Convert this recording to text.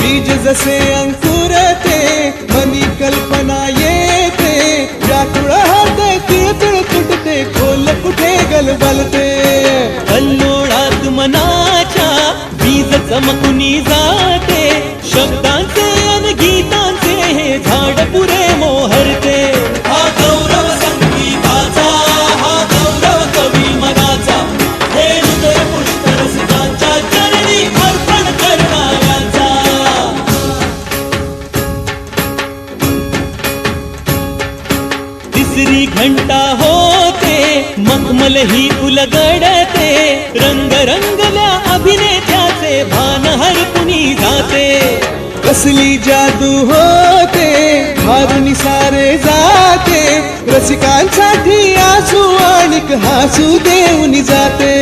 बीज जसे अंकुरते मनी कल्पना येते व्याकुळ होते तिळतिळ तुटते खोल कुठे गलबलते कल्लोळात मनाच्या बीज चमकुनी जाते शब्दांचे अन गीतांचे हे झाड पुरे मोहरते हा गौरव संगीताचा हा गौरव कवी मनाचा हे हृदय पुष्प रसिकांच्या चरणी अर्पण करणाऱ्यांचा तिसरी घंटा होते मखमल ही उलगडते रंग रंगल्या अभिनेत्याचे भान हरपुनी जाते कसली जादू होते मारुनी सारे जाते रसिकांसाठी आसू आणिक हासू देऊन जाते